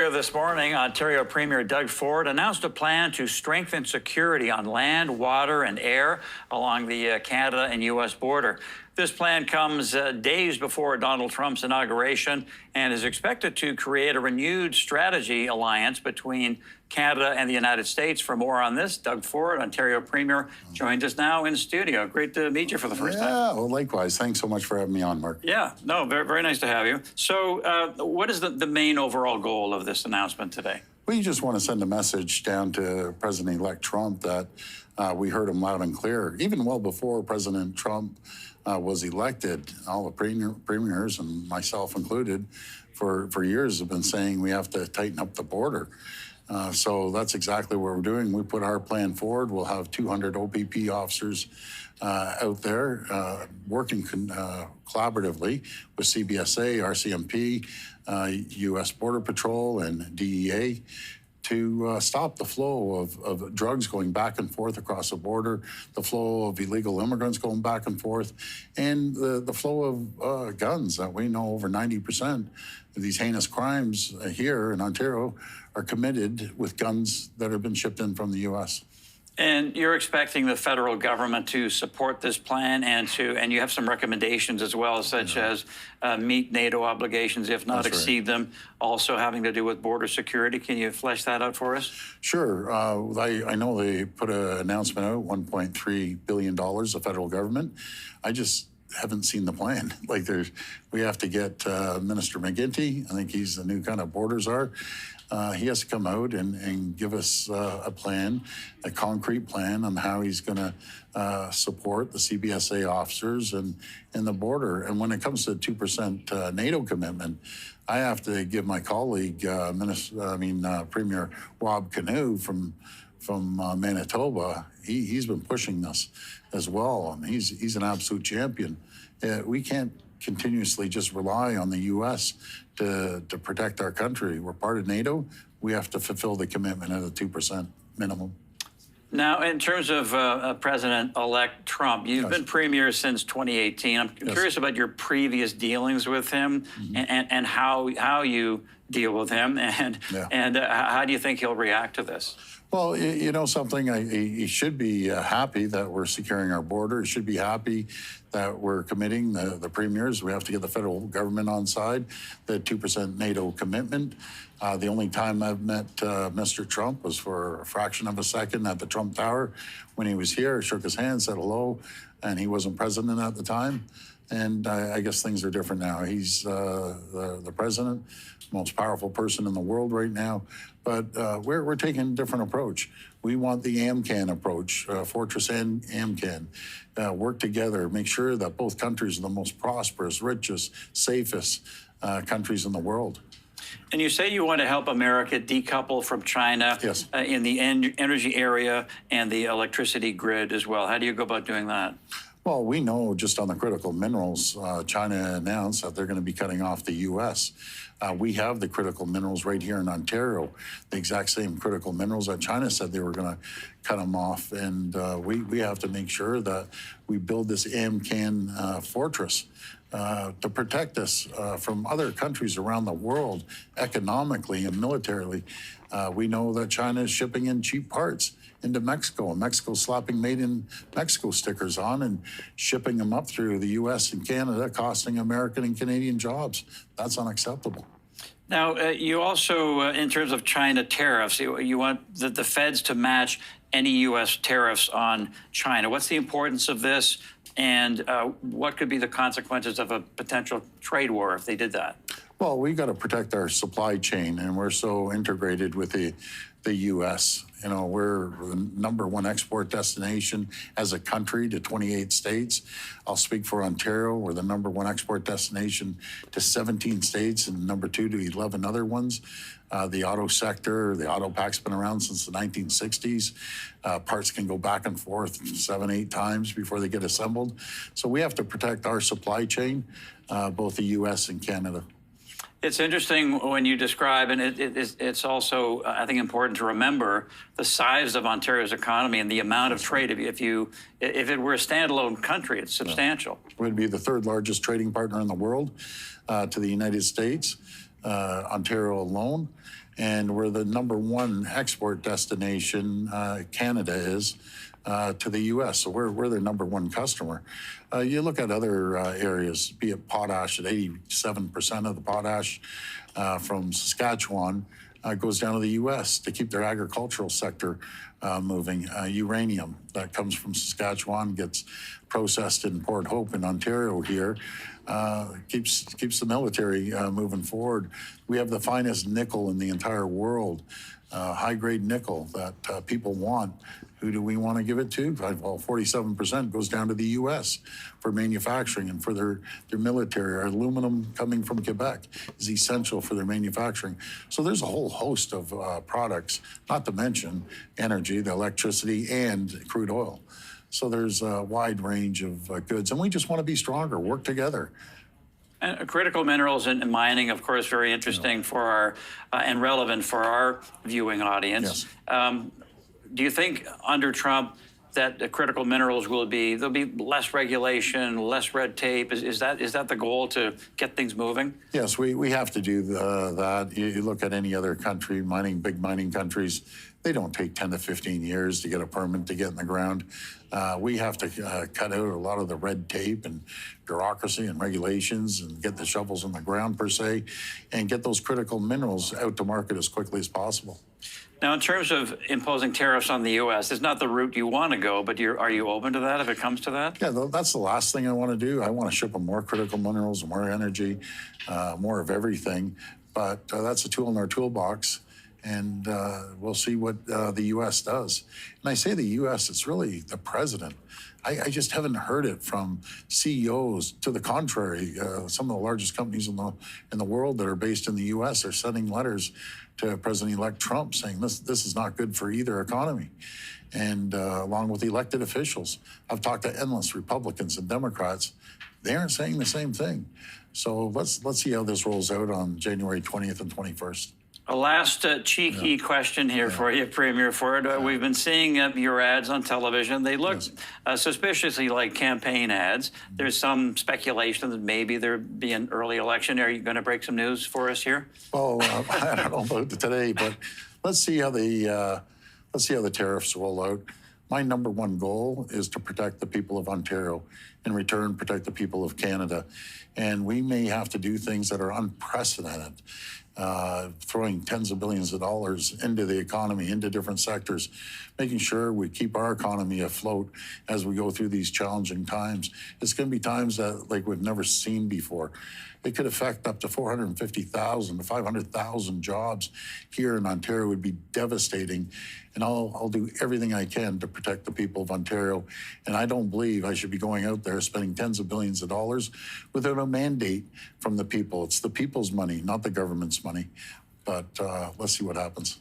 Earlier this morning, Ontario Premier Doug Ford announced a plan to strengthen security on land, water, and air along the Canada and U.S. border. This plan comes days before Donald Trump's inauguration and is expected to create a renewed strategy alliance between Canada and the United States. For more on this, Doug Ford, Ontario Premier, joins us now in studio. Great to meet you for the first time. Yeah, well, likewise. Thanks so much for having me on, Mark. Yeah, no, very, very nice to have you. So what is the main overall goal of this announcement today? We just want to send a message down to President-elect Trump that we heard him loud and clear. Even well before President Trump was elected, all the premiers, and myself included, for years have been saying we have to tighten up the border. So that's exactly what we're doing. We put our plan forward. We'll have 200 OPP officers out there working collaboratively with CBSA, RCMP, U.S. Border Patrol, and DEA to stop the flow of drugs going back and forth across the border, the flow of illegal immigrants going back and forth, and the flow of guns that we know over 90% of these heinous crimes here in Ontario are committed with guns that have been shipped in from the U.S. And you're expecting the federal government to support this plan and you have some recommendations as well, such as meet NATO obligations, if not exceed them, also having to do with border security. Can you flesh that out for us? Sure. I know they put an announcement out, $1.3 billion, the federal government. I just haven't seen the plan. We have to get Minister McGuinty. I think he's the new kind of border czar. He has to come out and give us a plan, a concrete plan on how he's going to support the CBSA officers and the border. And when it comes to 2% NATO commitment, I have to give my colleague, Premier Rob Canoe from Manitoba. He's been pushing this as well, and he's an absolute champion. We can't continuously just rely on the U.S. to protect our country. We're part of NATO. We have to fulfill the commitment of the 2% minimum. Now, in terms of President-elect Trump, you've been premier since 2018. I'm curious about your previous dealings with him and how you deal with him, and how do you think he'll react to this? Well, you know something, he should be happy that we're securing our border. He should be happy that we're committing the premiers. We have to get the federal government on side, the 2% NATO commitment. The only time I've met Mr. Trump was for a fraction of a second at the Trump Tower when he was here, shook his hand, said hello, and he wasn't president at the time. And I guess things are different now. He's the president, most powerful person in the world right now. But we're taking a different approach. We want the AMCAN approach, Fortress and AMCAN. Work together, make sure that both countries are the most prosperous, richest, safest countries in the world. And you say you want to help America decouple from China in the energy area and the electricity grid as well. How do you go about doing that? Well, we know just on the critical minerals, China announced that they're going to be cutting off the U.S. We have the critical minerals right here in Ontario, the exact same critical minerals that China said they were going to cut them off. And we have to make sure that we build this AMCAN fortress to protect us from other countries around the world economically and militarily. We know that China is shipping in cheap parts into Mexico, and Mexico's slapping Made in Mexico stickers on and shipping them up through the U.S. and Canada, costing American and Canadian jobs. That's unacceptable. Now, you also, in terms of China tariffs, you want the feds to match any U.S. tariffs on China. What's the importance of this, and what could be the consequences of a potential trade war if they did that? Well, we got to protect our supply chain, and we're so integrated with the U.S. You know, we're the #1 export destination as a country to 28 states. I'll speak for Ontario. We're the #1 export destination to 17 states and #2 to 11 other ones. The auto sector, the auto pack's been around since the 1960s. Parts can go back and forth 7, 8 times before they get assembled. So we have to protect our supply chain, both the U.S. and Canada. It's interesting when you describe, and it's also, I think, important to remember the size of Ontario's economy and the amount of trade. If it were a standalone country, it's substantial. We'd be the 3rd largest trading partner in the world to the United States, Ontario alone. And we're the #1 export destination, Canada is, to the U.S. So we're their #1 customer. You look at other areas, be it potash, at 87% of the potash from Saskatchewan goes down to the U.S. to keep their agricultural sector moving. Uranium that comes from Saskatchewan gets processed in Port Hope in Ontario here. Keeps the military moving forward. We have the finest nickel in the entire world, high-grade nickel that people want. Who do we want to give it to? Well, 47% goes down to the U.S. for manufacturing and for their military. Our aluminum coming from Quebec is essential for their manufacturing. So there's a whole host of products, not to mention energy, the electricity, and crude oil. So there's a wide range of goods, and we just want to be stronger, work together. And critical minerals and mining, of course, very interesting for our and relevant for our viewing audience. Yes. Do you think under Trump that the critical minerals there'll be less regulation, less red tape? Is that the goal, to get things moving? Yes, we have to do that. You look at any other country, big mining countries, they don't take 10 to 15 years to get a permit to get in the ground. We have to cut out a lot of the red tape and bureaucracy and regulations and get the shovels in the ground, per se, and get those critical minerals out to market as quickly as possible. Now, in terms of imposing tariffs on the U.S., it's not the route you want to go, but are you open to that if it comes to that? Yeah, that's the last thing I want to do. I want to ship them more critical minerals, more energy, more of everything. But that's a tool in our toolbox, and we'll see what the U.S. does. And I say the U.S., it's really the president. I just haven't heard it from CEOs. To the contrary, some of the largest companies in the world that are based in the U.S. are sending letters to President-elect Trump saying this is not good for either economy. And along with elected officials, I've talked to endless Republicans and Democrats. They aren't saying the same thing. So let's see how this rolls out on January 20th and 21st. A last cheeky question here for you, Premier Ford. We've been seeing your ads on television. They look suspiciously like campaign ads. There's some speculation that maybe there'd be an early election. Are you going to break some news for us here? Well, I don't know about today, but let's see how the tariffs roll out. My #1 goal is to protect the people of Ontario, in return protect the people of Canada. And we may have to do things that are unprecedented, throwing tens of billions of dollars into the economy, into different sectors, making sure we keep our economy afloat as we go through these challenging times. It's going to be times that like we've never seen before. It could affect up to 450,000 to 500,000 jobs here in Ontario. It would be devastating. And I'll do everything I can to protect the people of Ontario. And I don't believe I should be going out there spending tens of billions of dollars without a mandate from the people. It's the people's money, not the government's money. But let's see what happens.